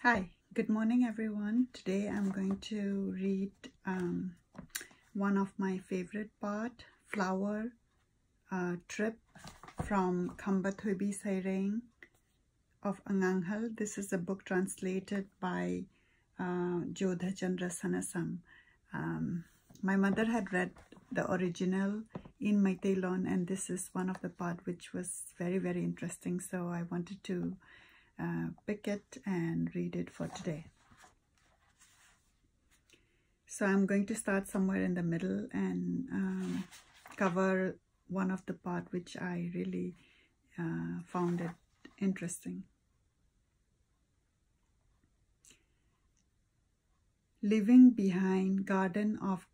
Hi, good morning everyone. Today I'm going to read one of my favorite part, Flower Trip from Khamba Thoibi Saireng of Anganghal. This is a book translated by Jodha Chandra Sanasam. My mother had read the original in Meiteilon, and this is one of the part which was very, very interesting. So I wanted to pick it and read it for today. So I'm going to start somewhere in the middle and cover one of the part which I really found it interesting. Living behind gardens of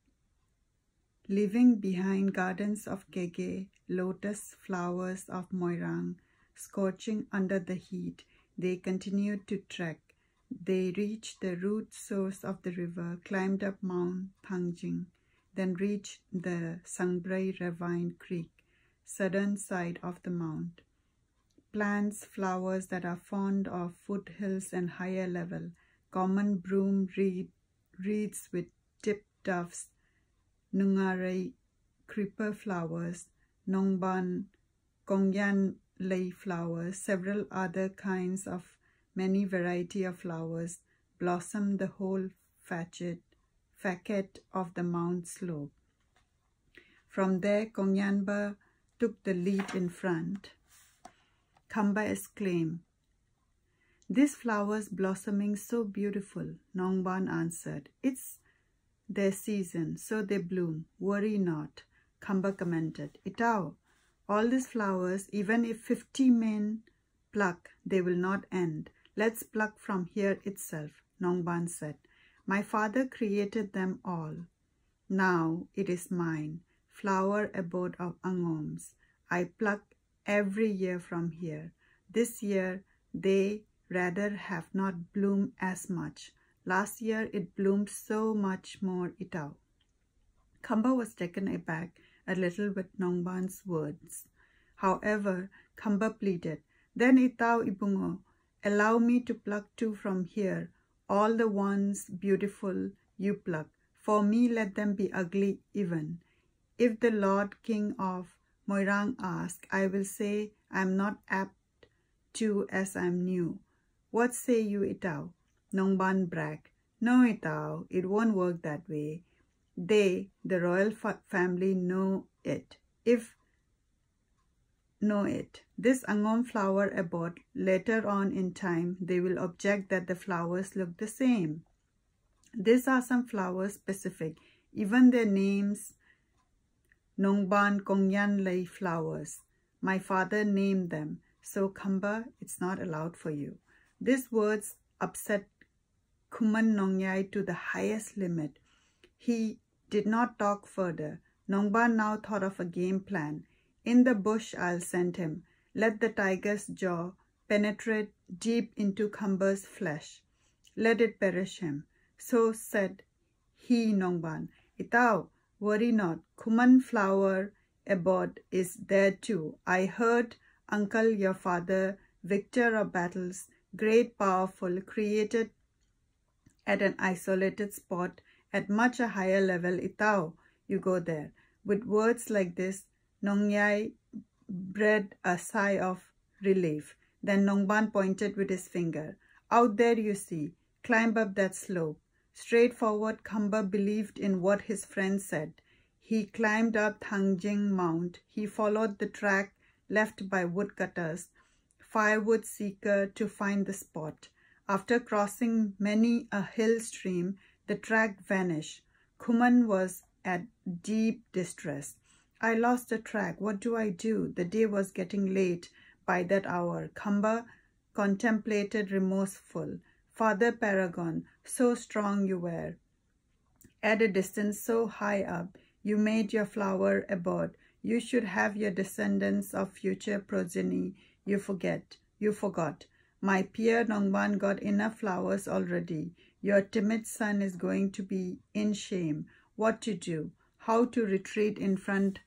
Kege, lotus flowers of Moirang, scorching under the heat, they continued to trek. They reached the root source of the river, climbed up Mount Thangjing, then reached the Sangbrai Ravine Creek, southern side of the mount. Plants, flowers that are fond of foothills and higher level, common broom reeds with tipped tufts, Nungarai creeper flowers, Nongban, Kongyan lei flowers, several other kinds of many variety of flowers blossom the whole facet of the mount slope. From there, Kongyanba took the lead in front. Khamba exclaimed, "These flowers blossoming so beautiful," Nongban answered. "It's their season, so they bloom. Worry not," Khamba commented. "Itao, all these flowers, even if 50 men pluck, they will not end. Let's pluck from here itself," Nongban said. "My father created them all. Now it is mine, flower abode of Angoms. I pluck every year from here. This year they rather have not bloomed as much. Last year it bloomed so much more, Itao." Khamba was taken aback a little with Nongban's words. However, Khamba pleaded, "Then Itao Ibungo, allow me to pluck too from here, all the ones beautiful you pluck. For me let them be ugly even. If the Lord King of Moirang asks, I will say I am not apt to as I am new. What say you, Itao?" Nongban bragged. "No, Itao, it won't work that way. They, the royal family, know it. This Angom flower abode, later on in time, they will object that the flowers look the same. These are some flowers specific, even their names, Nongban Kongyan lei flowers. My father named them, so Khamba, it's not allowed for you." These words upset Kuman Nongyai to the highest limit. He did not talk further. Nongban now thought of a game plan. "In the bush I'll send him. Let the tiger's jaw penetrate deep into Khamba's flesh. Let it perish him." So said he, Nongban. "Itao, worry not. Kuman flower abode is there too. I heard uncle your father, victor of battles, great powerful, created at an isolated spot at much a higher level. Itao, you go there." With words like this, Nongyai breathed a sigh of relief. Then Nongban pointed with his finger. "Out there you see, climb up that slope." Straightforward, Khamba believed in what his friend said. He climbed up Thangjing Mount. He followed the track left by woodcutters, firewood seeker, to find the spot. After crossing many a hill stream, the track vanished. Kuman was at deep distress. "I lost the track. What do I do?" The day was getting late by that hour. Khamba contemplated remorseful. "Father Paragon, so strong you were. At a distance so high up, you made your flower abode. You should have your descendants of future progeny. You forgot. My peer Nongban got enough flowers already. Your timid son is going to be in shame. What to do? How to retreat in front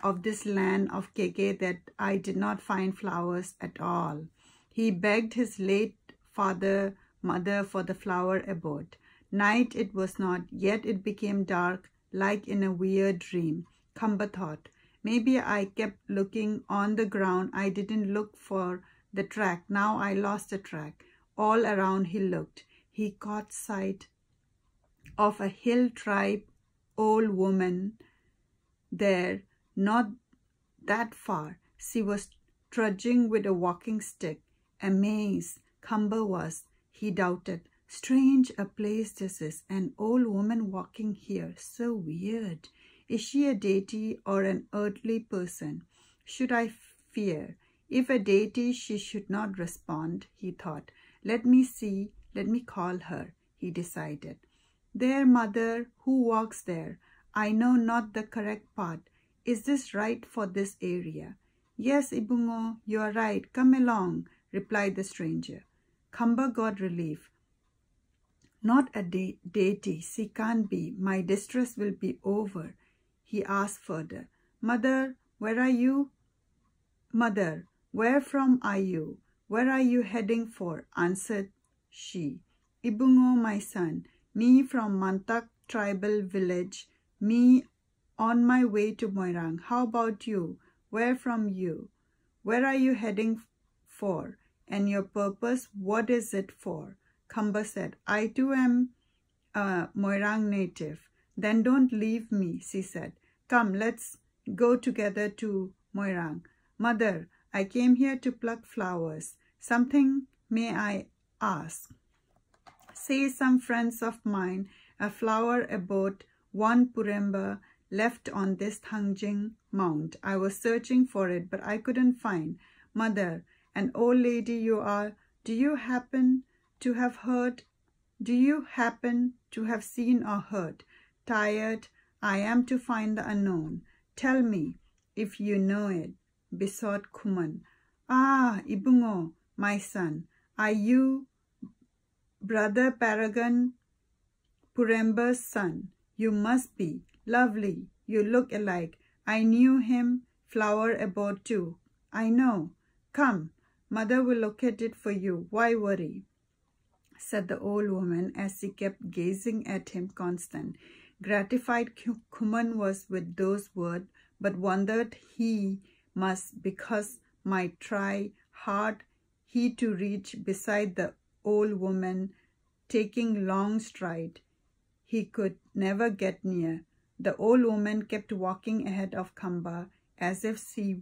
of this land of Kege that I did not find flowers at all?" He begged his late father mother for the flower abode. Night it was not, yet it became dark, like in a weird dream. Khamba thought, maybe I kept looking on the ground. I didn't look for the track. Now I lost the track. All around he looked. He caught sight of a hill tribe old woman there, not that far. She was trudging with a walking stick. Amazed Khamba was, he doubted. Strange a place this is, an old woman walking here, so weird. Is she a deity or an earthly person? Should I fear? If a deity, she should not respond, he thought. Let me see, let me call her, he decided. There, mother, who walks there? I know not the correct path. Is this right for this area? Yes, Ibungo, you are right. Come along, replied the stranger. Khamba got relief. Not a deity, she can't be. My distress will be over. He asked further, Mother, where are you? Mother, where from are you? Where are you heading for? Answered she. Ibungo, my son, me from Mantak tribal village, me on my way to Moirang. How about you? Where from you? Where are you heading for? And your purpose, what is it for? Khamba said, I too am a Moirang native. Then don't leave me, she said. Come, let's go together to Moirang. Mother, I came here to pluck flowers. Something may I ask? Say some friends of mine, a flower abode, one Puremba, left on this Thangjing Mount. I was searching for it, but I couldn't find. Mother, an old lady you are, do you happen to have seen or heard? Tired, I am to find the unknown. Tell me, if you know it, besought Kuman. Ah, Ibungo, my son, are you Brother Paragon Puremba's son? You must be. Lovely, you look alike. I knew him, flower abode too. I know. Come, mother will locate it for you. Why worry? Said the old woman as she kept gazing at him constant. Gratified Kuman was with those words, but wondered he must, because might try hard he to reach beside the old woman, taking long stride. He could never get near. The old woman kept walking ahead of Khamba as if she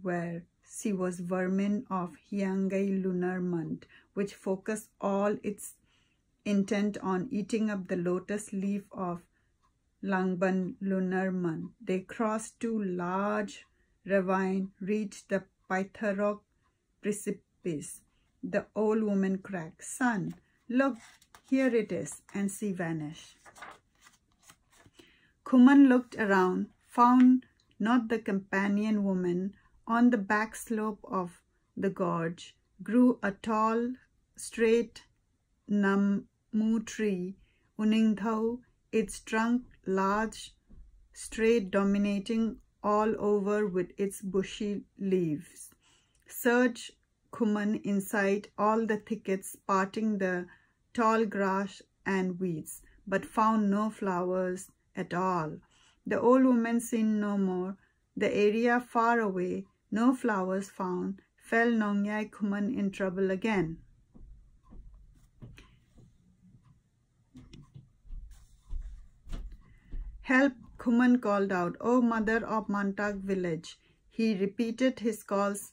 was vermin of Hyanggai lunar month, which focused all its intent on eating up the lotus leaf of Langban lunar month. They crossed two large ravines, reached the Pytharok precipice. The old woman cried, Son, look, here it is, and she vanished. Kuman looked around, found not the companion woman. On the back slope of the gorge grew a tall, straight namu tree, Uningthau, its trunk large, straight, dominating all over with its bushy leaves. Searched Kuman inside all the thickets, parting the tall grass and weeds, but found no flowers at all. The old woman seen no more. The area far away, no flowers found, fell Nongyai Kuman in trouble again. Help, Kuman called out. O mother of Mantak village. He repeated his calls,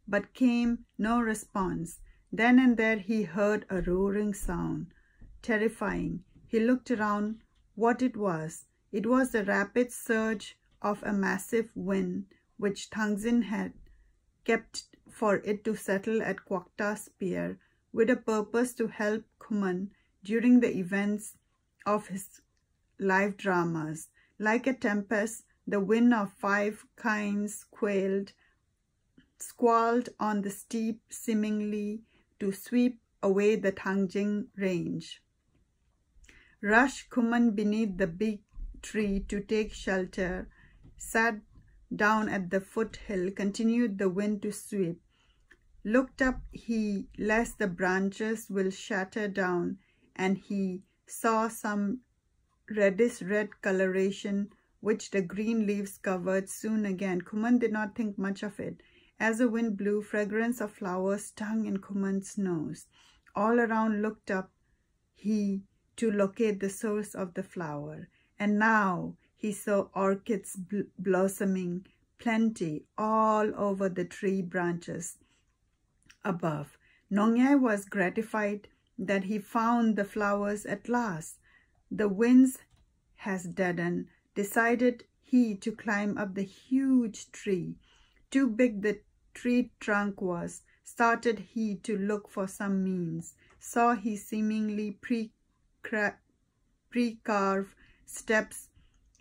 but came no response. Then and there he heard a roaring sound, terrifying. He looked around. What it was? It was the rapid surge of a massive wind, which Thangzin had kept for it to settle at Kwakta's pier, with a purpose to help Kuman during the events of his life dramas. Like a tempest, the wind of 5 kinds squalled on the steep, seemingly to sweep away the Thangjing range. Rushed Kuman beneath the big tree to take shelter, sat down at the foothill, continued the wind to sweep. Looked up he, lest the branches will shatter down and he saw some reddish red coloration which the green leaves covered. Soon again, Kuman did not think much of it. As the wind blew, fragrance of flowers stung in Kuman's nose. All around looked up he to locate the source of the flower. And now he saw orchids blossoming plenty all over the tree branches above. Nongyai was gratified that he found the flowers at last. The winds has deadened. Decided he to climb up the huge tree. Too big the tree trunk was, started he to look for some means. Saw he seemingly pre-carved steps,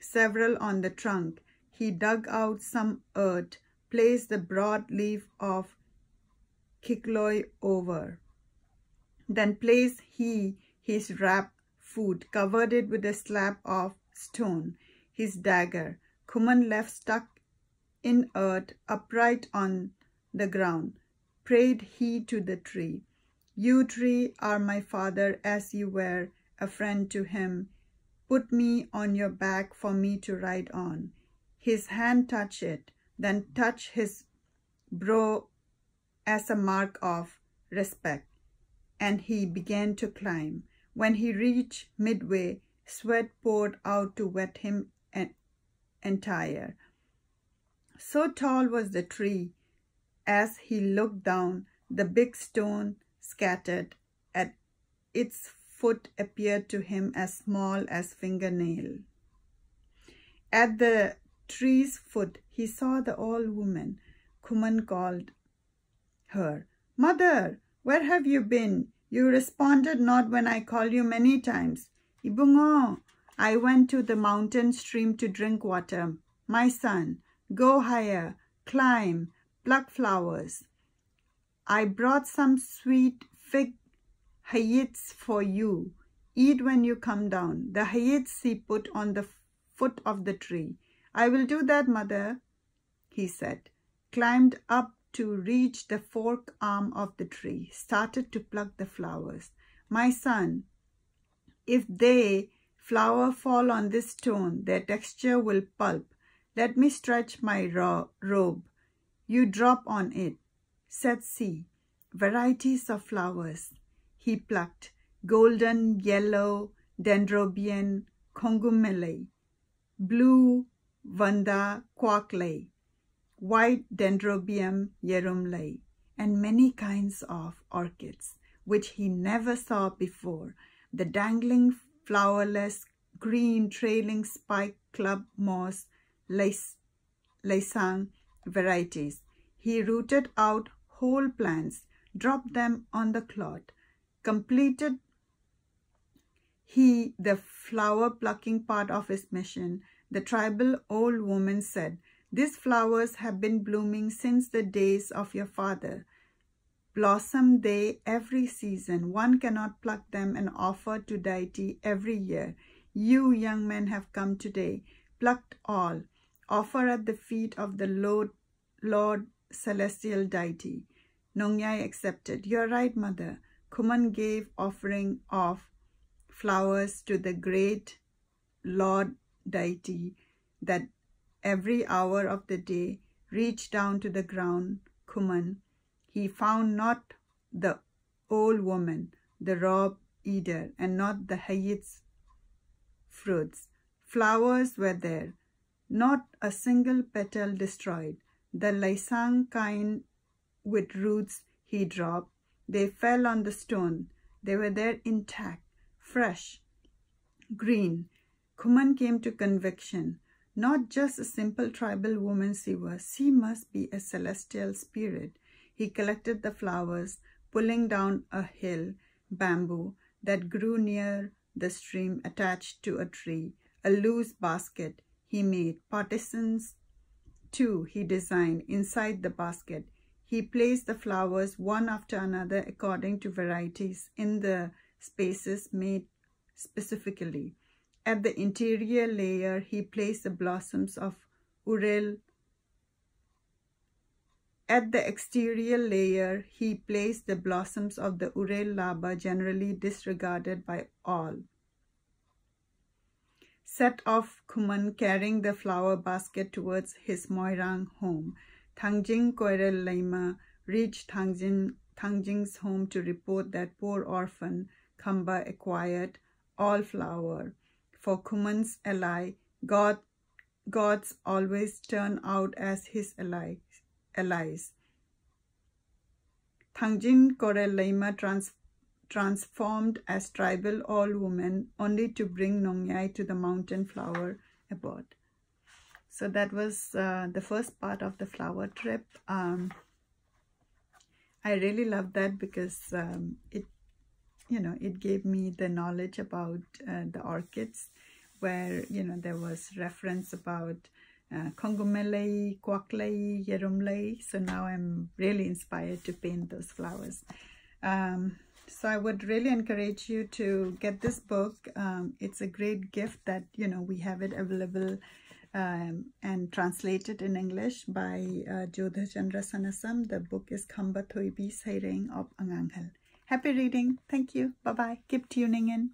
several on the trunk. He dug out some earth, placed the broad leaf of kickloi over. Then placed he his wrap foot, covered it with a slab of stone, his dagger. Kuman left stuck in earth, upright on the ground. Prayed he to the tree, "You tree are my father, as you were a friend to him. Put me on your back for me to ride on." His hand touched it, then touched his brow as a mark of respect, and he began to climb. When he reached midway, sweat poured out to wet him entire. So tall was the tree, as he looked down, the big stone scattered at its foot appeared to him as small as fingernail. At the tree's foot, he saw the old woman. Kuman called her, "Mother, where have you been? You responded not when I called you many times." "Ibungo, I went to the mountain stream to drink water." "My son, go higher, climb, pluck flowers. I brought some sweet fig hayits for you. Eat when you come down." The hayits he put on the foot of the tree. "I will do that, mother," he said. Climbed up to reach the fork arm of the tree. Started to pluck the flowers. "My son, if they flower fall on this stone, their texture will pulp. Let me stretch my robe. You drop on it." Said see, varieties of flowers he plucked: golden, yellow, dendrobium, congumele, blue, vanda, quackley, white dendrobium, yerumley, and many kinds of orchids, which he never saw before. The dangling, flowerless, green, trailing spike club moss, laisang varieties. He rooted out whole plants, dropped them on the cloth. Completed he the flower plucking part of his mission. The tribal old woman said, "These flowers have been blooming since the days of your father. Blossom they every season. One cannot pluck them and offer to deity every year. You young men have come today, plucked all. Offer at the feet of the Lord celestial deity." Nongyai accepted. "You are right, mother." Kuman gave offering of flowers to the great Lord deity that every hour of the day reached down to the ground. Kuman, he found not the old woman, the rob eater, and not the hayits fruits. Flowers were there, not a single petal destroyed. The laisang kind with roots he dropped. They fell on the stone. They were there intact, fresh, green. Kuman came to conviction. Not just a simple tribal woman she was. She must be a celestial spirit. He collected the flowers, pulling down a hill bamboo that grew near the stream attached to a tree. A loose basket he made. Partisans too he designed inside the basket. He placed the flowers one after another according to varieties in the spaces made specifically. At the interior layer, he placed the blossoms of urel, At the exterior layer, he placed the blossoms of the Urel Laba, generally disregarded by all. Set off Kuman carrying the flower basket towards his Moirang home. Thangjing Koirel Laima reached Thangjing's home to report that poor orphan Khamba acquired all flower. For Kuman's ally, gods always turn out as his allies. Thangjin Koirel Laima transformed as tribal all women, only to bring Nongyai to the mountain flower abode. So that was the first part of the flower trip. I really love that because it gave me the knowledge about the orchids, where there was reference about Kongumelei, Kwaklei, Yerumlei. So now I'm really inspired to paint those flowers. So I would really encourage you to get this book. It's a great gift that, we have it available and translated in English by Jodha Chandra Sanasam. The book is Khamba Thoibi Saireng of Anganghal. Happy reading. Thank you. Bye-bye. Keep tuning in.